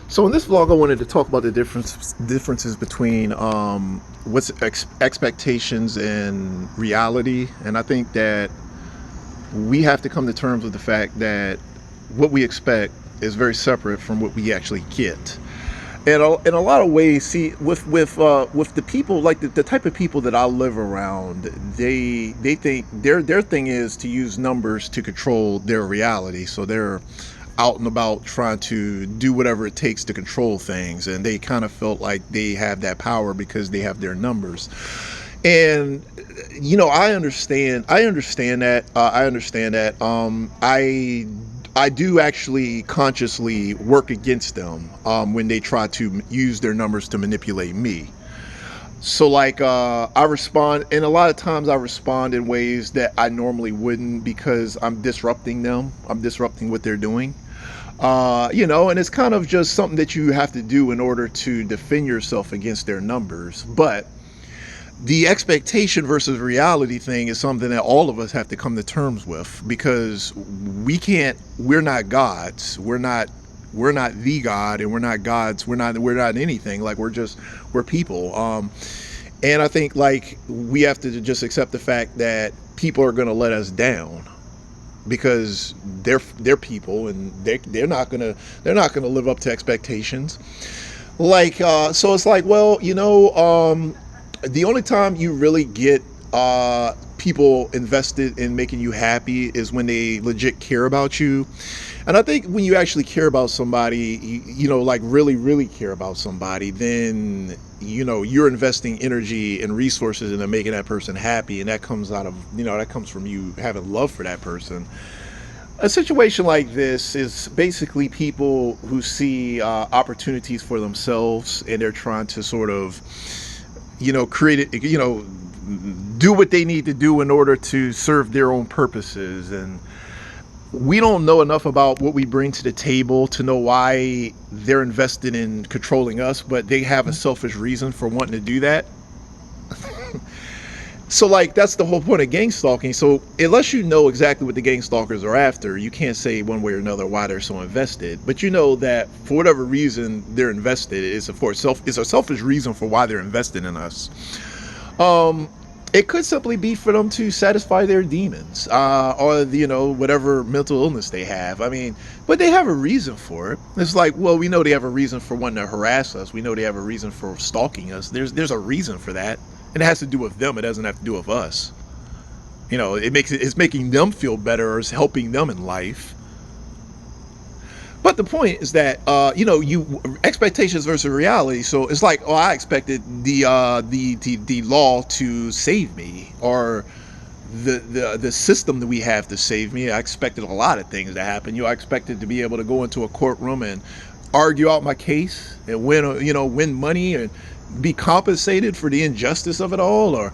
So in this vlog, I wanted to talk about the differences between what's expectations and reality, and I think that we have to come to terms with the fact that what we expect is very separate from what we actually get. And in a lot of ways, see, with the people, like the type of people that I live around, they think their thing is to use numbers to control their reality. So they're out and about trying to do whatever it takes to control things, and they kind of felt like they have that power because they have their numbers. And I understand that. I do actually consciously work against them when they try to use their numbers to manipulate me. So like I respond, and a lot of times I respond in ways that I normally wouldn't because I'm disrupting them. I'm disrupting what they're doing. And it's kind of just something that you have to do in order to defend yourself against their numbers. But the expectation versus reality thing is something that all of us have to come to terms with, because we're not gods. We're not the God, and we're not gods. We're not anything. Like, we're people. And I think, like, we have to just accept the fact that people are going to let us down because they're people, and they're not gonna live up to expectations. Like, so it's like, well, the only time you really get people invested in making you happy is when they legit care about you. And I think when you actually care about somebody, like really, really care about somebody, then, you're investing energy and resources into making that person happy. And that comes that comes from you having love for that person. A situation like this is basically people who see opportunities for themselves, and they're trying to sort of, create it, do what they need to do in order to serve their own purposes. And we don't know enough about what we bring to the table to know why they're invested in controlling us, but they have a selfish reason for wanting to do that. So, like, that's the whole point of gang stalking. So unless you know exactly what the gang stalkers are after, you can't say one way or another why they're so invested. But you know that for whatever reason they're invested, is a selfish reason for why they're invested in us. It could simply be for them to satisfy their demons, or whatever mental illness they have. I mean, but they have a reason for it. It's like, well, we know they have a reason for wanting to harass us. We know they have a reason for stalking us. There's a reason for that, and it has to do with them. It doesn't have to do with us. It's making them feel better, or it's helping them in life. But the point is that you expectations versus reality. So it's like, oh, I expected the law to save me, or the system that we have to save me. I expected a lot of things to happen. I expected to be able to go into a courtroom and argue out my case and win money and be compensated for the injustice of it all, or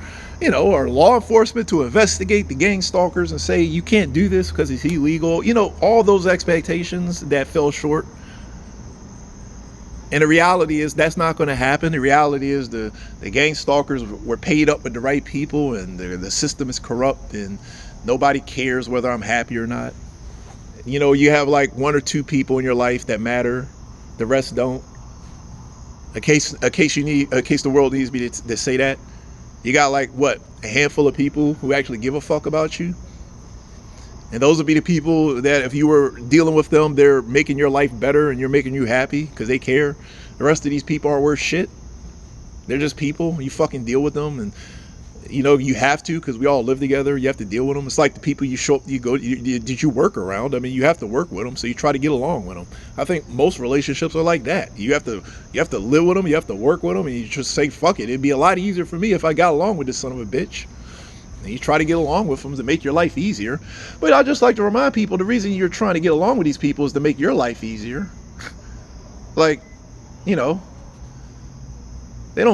law enforcement to investigate the gang stalkers and say you can't do this because it's illegal. All those expectations that fell short. And the reality is that's not going to happen. The reality is the gang stalkers were paid up with the right people, and the system is corrupt, and nobody cares whether I'm happy or not. You have like one or two people in your life that matter. The rest don't. A case the world needs me to say that. You got like what, a handful of people who actually give a fuck about you, and those would be the people that if you were dealing with them, they're making your life better and you're making you happy because they care. The rest of these people aren't worth shit. They're just people. You fucking deal with them, and you have to, because we all live together. You have to deal with them. It's like the people did you work around? I mean, you have to work with them, so you try to get along with them. I think most relationships are like that. You have to live with them. You have to work with them, and you just say fuck it. It'd be a lot easier for me if I got along with this son of a bitch. And you try to get along with them to make your life easier. But I just like to remind people, the reason you're trying to get along with these people is to make your life easier. Like, they don't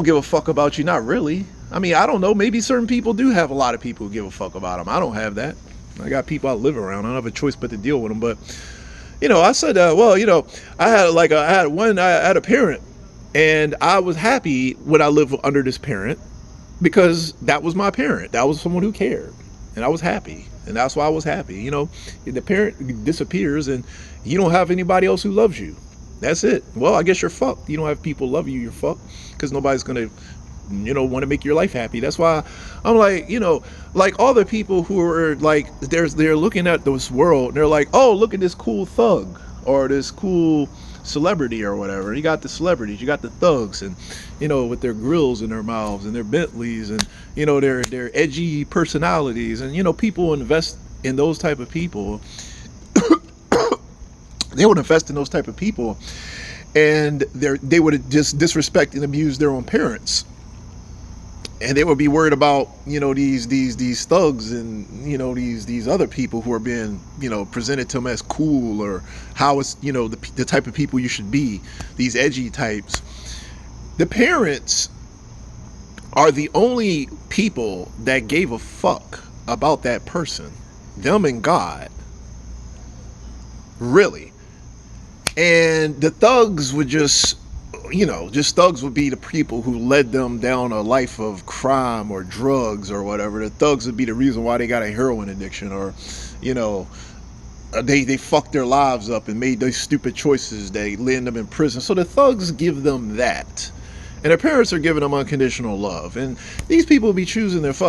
give a fuck about you, not really. I mean, I don't know. Maybe certain people do have a lot of people who give a fuck about them. I don't have that. I got people I live around. I don't have a choice but to deal with them. But, I said, I had a parent, and I was happy when I lived under this parent because that was my parent. That was someone who cared, and I was happy. And that's why I was happy. The parent disappears, and you don't have anybody else who loves you. That's it. Well, I guess you're fucked. You don't have people love you, you're fucked. Because nobody's gonna, want to make your life happy. That's why I'm like, like all the people who are like, they're looking at this world and they're like, oh, look at this cool thug or this cool celebrity or whatever. You got the celebrities, you got the thugs, and with their grills in their mouths and their Bentleys, and their edgy personalities, and people invest in those type of people. They would invest in those type of people, and they would just disrespect and abuse their own parents, and they would be worried about these thugs and these other people who are being presented to them as cool, or how it's the type of people you should be, these edgy types. The parents are the only people that gave a fuck about that person, them and God, really. And the thugs would just thugs would be the people who led them down a life of crime or drugs or whatever. The thugs would be the reason why they got a heroin addiction, or they fucked their lives up and made those stupid choices that land them in prison. So the thugs give them that, and their parents are giving them unconditional love. And these people be choosing these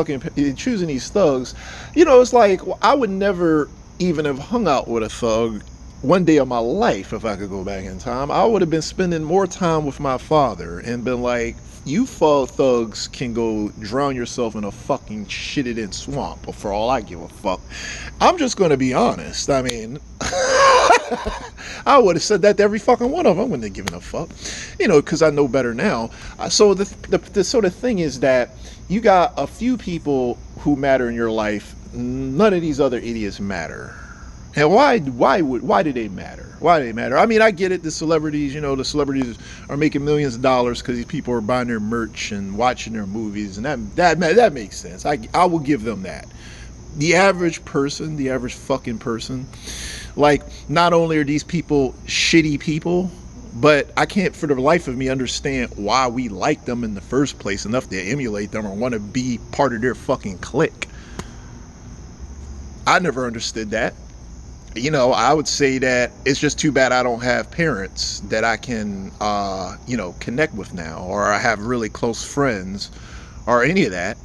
thugs. It's like, well, I would never even have hung out with a thug one day of my life. If I could go back in time, I would have been spending more time with my father and been like, you thugs can go drown yourself in a fucking shitted in swamp, or for all I give a fuck. I'm just going to be honest. I mean, I would have said that to every fucking one of them. I wouldn't have given a fuck, because I know better now. So the sort of thing is that you got a few people who matter in your life. None of these other idiots matter. And why do they matter? Why do they matter? I mean, I get it. The celebrities, the celebrities are making millions of dollars because these people are buying their merch and watching their movies, and that makes sense. I will give them that. The average person, the average fucking person, like, not only are these people shitty people, but I can't for the life of me understand why we like them in the first place enough to emulate them or want to be part of their fucking clique. I never understood that. I would say that it's just too bad I don't have parents that I can, connect with now, or I have really close friends, or any of that.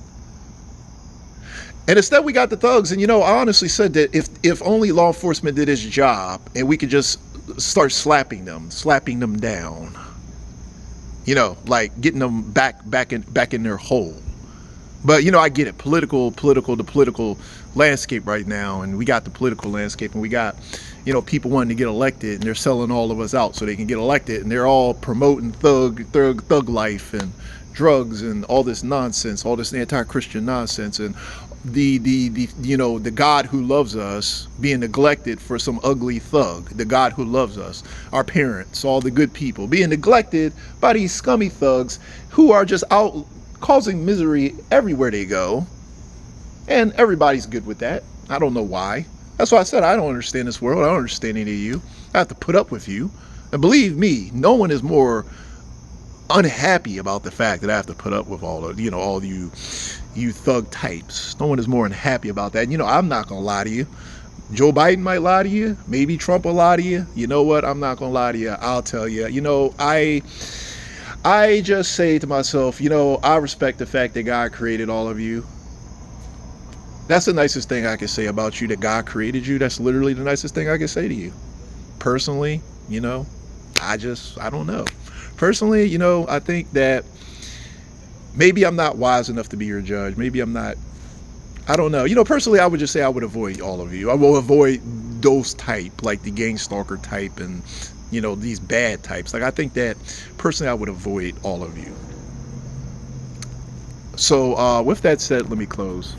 And instead we got the thugs. And, I honestly said that if only law enforcement did its job and we could just start slapping them down, like getting them back in their hole. But, I get it. The political landscape right now. And we got the political landscape, and we got, people wanting to get elected, and they're selling all of us out so they can get elected. And they're all promoting thug life and drugs and all this nonsense, all this anti-Christian nonsense. And the God who loves us being neglected for some ugly thug. The God who loves us, our parents, all the good people, being neglected by these scummy thugs who are just out causing misery everywhere they go, and everybody's good with that. I don't know why. That's why I said I don't understand this world. I don't understand any of you. I have to put up with you, and believe me, no one is more unhappy about the fact that I have to put up with all you thug types. No one is more unhappy about that. I'm not gonna lie to you. Joe Biden might lie to you. Maybe Trump will lie to you. You know what? I'm not gonna lie to you. I'll tell you. I just say to myself, I respect the fact that God created all of you. That's the nicest thing I can say about you, that God created you. That's literally the nicest thing I can say to you. Personally, I don't know. Personally, I think that maybe I'm not wise enough to be your judge. Maybe I'm not. I don't know. Personally, I would just say I would avoid all of you. I will avoid those type, like the gang stalker type, and these bad types. Like, I think that personally I would avoid all of you. So with that said, let me close.